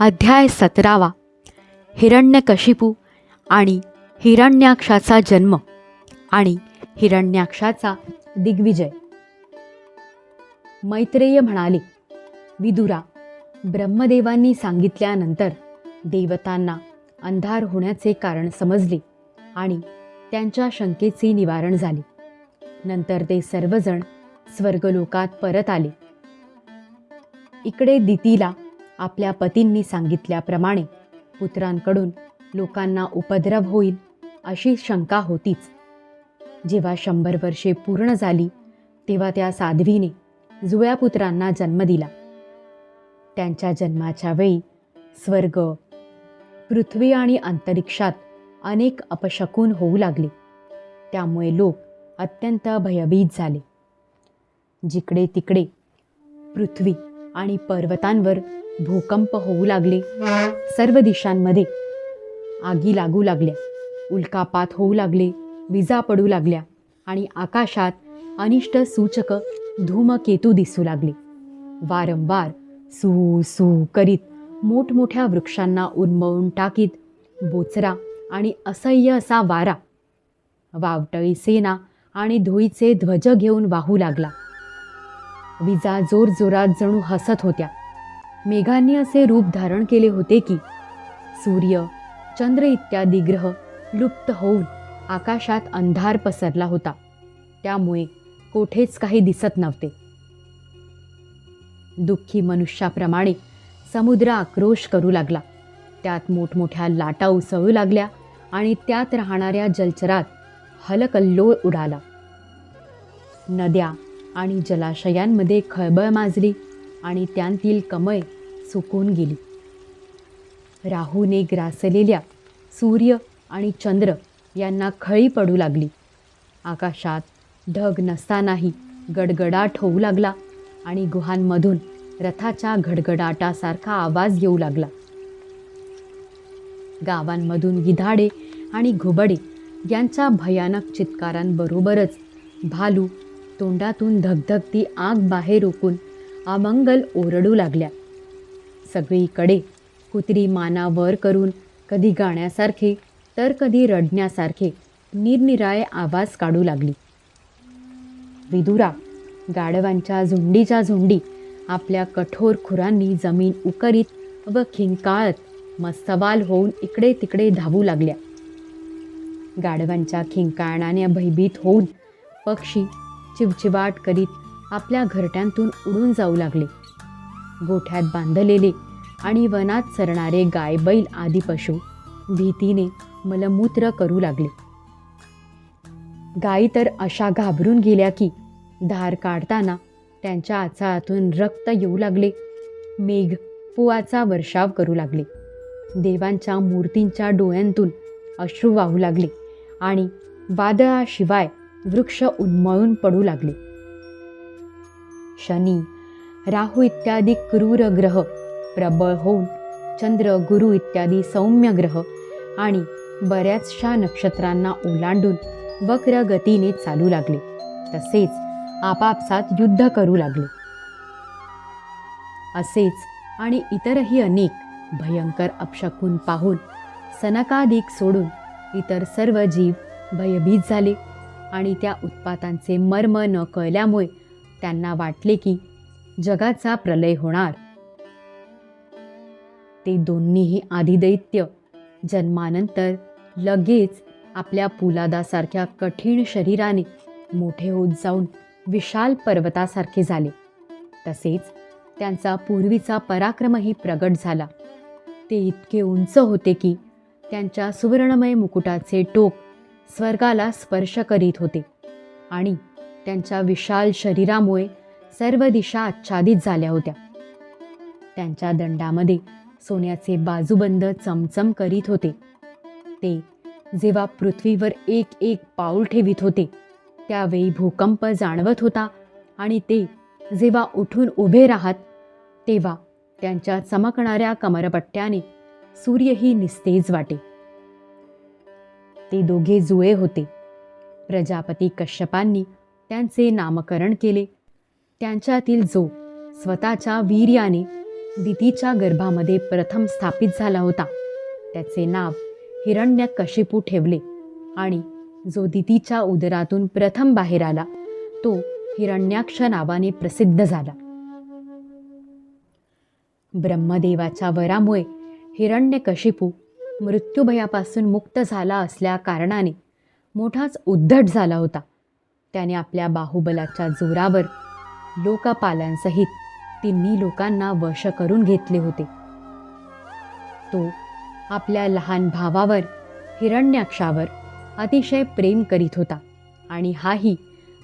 अध्याय 17 हिरण्यकशिपू आणि हिरण्याक्षाचा जन्म आणि हिरण्याक्षाचा दिग्विजय. मैत्रेय म्हणाले, विदुरा, ब्रह्मदेवांनी सांगितल्यानंतर देवतांना अंधार होण्याचे कारण समजले आणि त्यांच्या शंकेचे निवारण झाले. नंतर ते सर्वजण स्वर्गलोकात परत आले. इकडे दितीला आपल्या पतींनी सांगितल्याप्रमाणे पुत्रांकडून लोकांना उपद्रव होईल अशी शंका होतीच. जेव्हा 100 वर्षे पूर्ण झाली तेव्हा त्या साध्वीने जुळ्या पुत्रांना जन्म दिला. त्यांच्या जन्माच्या वेळी स्वर्ग, पृथ्वी आणि अंतरिक्षात अनेक अपशकुन होऊ लागले. त्यामुळे लोक अत्यंत भयभीत झाले. जिकडे तिकडे पृथ्वी आणि पर्वतांवर भूकंप होऊ लागले. सर्व दिशांमध्ये आगी लागू लागल्या, उल्कापात होऊ लागले, विजा पडू लागल्या आणि आकाशात अनिष्ट सूचक धूमकेतू दिसू लागले. वारंवार सू सू करीत मोठमोठ्या वृक्षांना उन्मळून टाकीत बोचरा आणि असह्य असा वारा वावटळी सेना आणि धुळीचे ध्वज घेऊन वाहू लागला. विजा जोरजोरात जणू हसत होत्या. मेघांनी असे रूप धारण केले होते की सूर्य, चंद्र इत्यादी ग्रह लुप्त होऊन आकाशात अंधार पसरला होता. त्यामुळे कोठेच काही दिसत नव्हते. दुःखी मनुष्याप्रमाणे समुद्र आक्रोश करू लागला. त्यात मोठमोठ्या लाटा उसळू लागल्या आणि त्यात राहणाऱ्या जलचरात हलकल्लोळ उडाला. नद्या आणि जलाशयांमध्ये खळबळ माजली आणि त्यांतील कमळे सुकून गेली. राहूने ग्रासलेल्या सूर्य आणि चंद्र यांना खळी पडू लागली. आकाशात ढग नसतानाही गडगडाट होऊ लागला आणि गुहांमधून रथाच्या गडगडाटासारखा आवाज येऊ लागला. गावांमधून गिधाडे आणि घुबडे यांच्या भयानक चित्कारांबरोबरच भालू तोंडातून धगधगती आग बाहेर ओकून अमंगल ओरडू लागल्या. सगळीकडे कुत्री माना वर करून कधी गाण्यासारखे तर कधी रडण्यासारखे निरनिराळे आवाज काढू लागली. विदुरा, गाढवांच्या झुंडीच्या झुंडी आपल्या कठोर खुरांनी जमीन उकरीत व खिंकाळत मस्तवाल होऊन इकडे तिकडे धावू लागल्या. गाढवांच्या खिंकाळण्याने भयभीत होऊन पक्षी चिवचिवाट करीत आपल्या घरट्यांतून उडून जाऊ लागले. गोठ्यात बांधलेले आणि वनात चरणारे गाय, बैल आदी पशु भीतीने मलमूत्र करू लागले. गायी तर अशा घाबरून गेल्या की धार काढताना त्यांच्या आचाळातून रक्त येऊ लागले. मेघ पुवाचा वर्षाव करू लागले. देवांच्या मूर्तींच्या डोळ्यांतून अश्रू वाहू लागले आणि वादळाशिवाय वृक्ष उन्मळून पडू लागले. शनी, राहू इत्यादी क्रूर ग्रह प्रबळ होऊन चंद्र, गुरु इत्यादी सौम्य ग्रह आणि बऱ्याचशा नक्षत्रांना ओलांडून वक्र गतीने चालू लागले. तसेच आपापसात युद्ध करू लागले. असेच आणि इतरही अनेक भयंकर अपशकुन पाहून सनकादिक सोडून इतर सर्व जीव भयभीत झाले आणि त्या उत्पातांचे मर्म न कळल्यामुळे त्यांना वाटले की जगाचा प्रलय होणार. ते दोन्हीही आदिदैत्य जन्मानंतर लगेच आपल्या पुलादासारख्या कठीण शरीराने मोठे होत जाऊन विशाल पर्वतासारखे झाले. तसेच त्यांचा पूर्वीचा पराक्रमही प्रगट झाला. ते इतके उंच होते की त्यांच्या सुवर्णमय मुकुटाचे टोक स्वर्गाला स्पर्श करीत होते आणि त्यांच्या विशाल शरीरामुळे सर्व दिशा आच्छादित झाल्या होत्या. त्यांच्या दंडामध्ये सोन्याचे बाजूबंद चमचम करीत होते. ते जेव्हा पृथ्वीवर एक एक पाऊल ठेवित होते त्यावेळी भूकंप जाणवत होता आणि ते जेव्हा उठून उभे राहत तेव्हा त्यांच्या चमकणाऱ्या कमरपट्ट्याने सूर्यही निस्तेज वाटे. ते दोघे जुळे होते. प्रजापती कश्यपांनी त्यांचे नामकरण केले. त्यांच्यातील जो स्वतःच्या वीर्याने दितीच्या गर्भामध्ये प्रथम स्थापित झाला होता त्याचे नाव हिरण्यकशिपू ठेवले आणि जो दितीच्या उदरातून प्रथम बाहेर आला तो हिरण्याक्ष नावाने प्रसिद्ध झाला. ब्रह्मदेवाच्या वरामुळे हिरण्यकशिपू मृत्यूभयापासून मुक्त झाला असल्या कारणाने मोठाच उद्धट झाला होता. त्याने आपल्या बाहुबलाच्या जोरावर लोकपालांसहित तिन्ही लोकांना वश करून घेतले होते. तो आपल्या लहान भावावर हिरण्याक्षावर अतिशय प्रेम करीत होता आणि हाही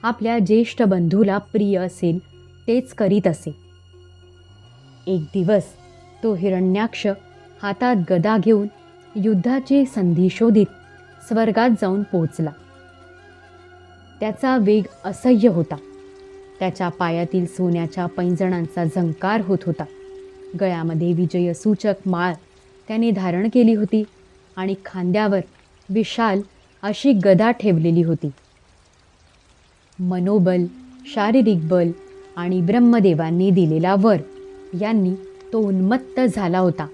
आपल्या ज्येष्ठ बंधूला प्रिय असेल तेच करीत असे. एक दिवस तो हिरण्याक्ष हातात गदा घेऊन युद्धाची संधी शोधित स्वर्गात जाऊन पोहोचला. त्याचा वेग असह्य होता. त्याच्या पायातील सोन्याच्या पैंजणांचा झंकार होत होता. गळ्यामध्ये विजयसूचक माळ त्याने धारण केली होती आणि खांद्यावर विशाल अशी गदा ठेवलेली होती. मनोबल, शारीरिक बल आणि ब्रह्मदेवांनी दिलेला वर यांनी तो उन्मत्त झाला होता.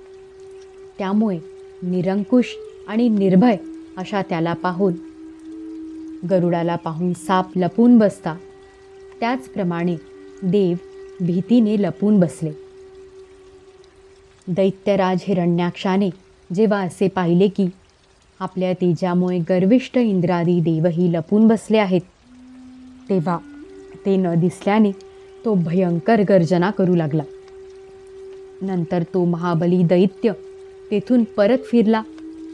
त्यामुळे निरंकुश आणि निर्भय अशा त्याला पाहून गरुडाला पाहून साप लपून बसता त्याचप्रमाणे देव भीतीने लपून बसले. दैत्यराज हिरण्याक्षाने जेव्हा असे पाहिले की आपल्या तेजामुळे गर्विष्ठ इंद्रादी देवही लपून बसले आहेत तेव्हा ते न दिसल्याने तो भयंकर गर्जना करू लागला. नंतर तो महाबली दैत्य तेथून परत फिरला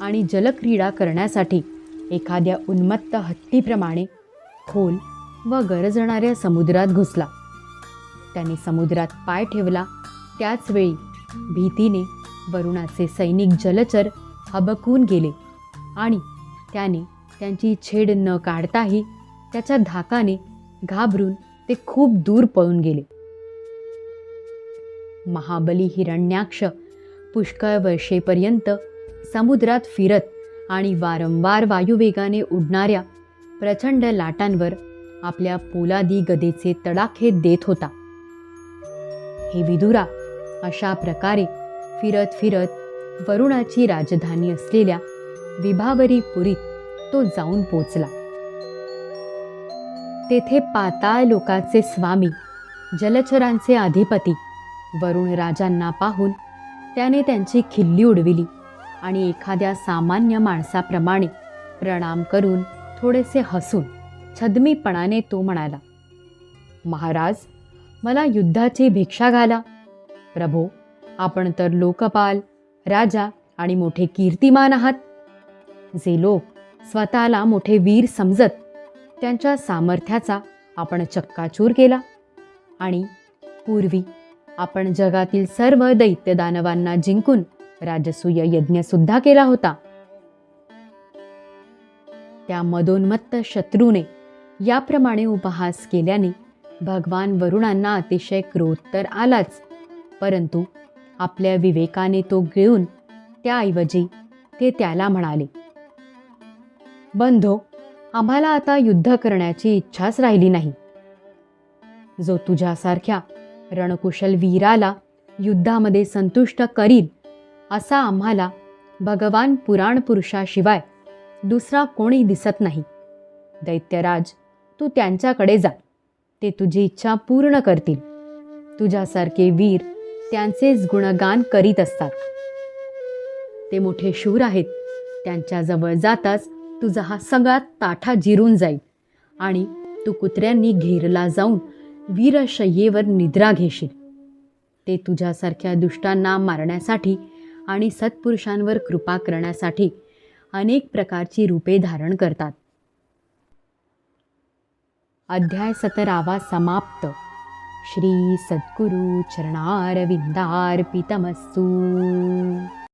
आणि जलक्रीडा करण्यासाठी एखाद्या उन्मत्त हत्तीप्रमाणे खोल व गरजणाऱ्या समुद्रात घुसला. त्याने समुद्रात पाय ठेवला त्याच वेळी भीतीने वरुणाचे सैनिक जलचर हबकून गेले आणि त्याने त्यांची छेड न काढताही त्याच्या धाकाने घाबरून ते खूप दूर पळून गेले. महाबली हिरण्याक्ष पुष्कळ वर्षेपर्यंत समुद्रात फिरत आणि वारंवार वायुवेगाने उडणाऱ्या प्रचंड लाटांवर आपल्या पोलादी गदेचे तडाखे देत होता. हे विदुरा, अशा प्रकारे फिरत फिरत वरुणाची राजधानी असलेल्या विभावरी पुरीत तो जाऊन पोचला. तेथे पाताळ लोकाचे स्वामी, जलचरांचे अधिपती वरुण राजांना पाहून त्याने त्यांची खिल्ली उडविली आणि एखाद्या सामान्य माणसाप्रमाणे प्रणाम करून थोडेसे हसून छद्मीपणाने तो म्हणाला, महाराज, मला युद्धाची भिक्षा घाला. प्रभो, आपण तर लोकपाल, राजा आणि मोठे कीर्तिमान आहात. जे लोक स्वतःला मोठे वीर समजत त्यांच्या सामर्थ्याचा आपण चक्काचूर केला आणि पूर्वी आपण जगातील सर्व दैत्यदानवांना जिंकून राजसूय यज्ञसुद्धा केला होता. त्या मदोन्मत्त शत्रूने याप्रमाणे उपहास केल्याने भगवान वरुणांना अतिशय क्रोध तर आलाच, परंतु आपल्या विवेकाने तो गिळून त्याऐवजी ते त्याला म्हणाले, बंधो, आम्हाला आता युद्ध करण्याची इच्छाच राहिली नाही. जो तुझ्यासारख्या रणकुशल वीराला युद्धामध्ये संतुष्ट करील असा आम्हाला भगवान पुराण पुरुषाशिवाय दुसरा कोणी दिसत नाही. दैत्यराज, तू त्यांच्याकडे जा, ते तुझी इच्छा पूर्ण करतील. तुझ्यासारखे वीर त्यांचेच गुणगान करीत असतात. ते मोठे शूर आहेत. त्यांच्याजवळ जाताच तुझा हा सगळा ताठा जिरून जाईल आणि तू कुत्र्यांनी घेरला जाऊन वीरशय्येवर निद्रा घेशील. ते तुझ्यासारख्या दुष्टांना मारण्यासाठी आणि सत्पुरुषांवर कृपा करण्यासाठी अनेक प्रकारची रूपे धारण करतात. अध्याय 17 समाप्त. श्री सद्गुरु चरणारविंदार्पितमस्तु.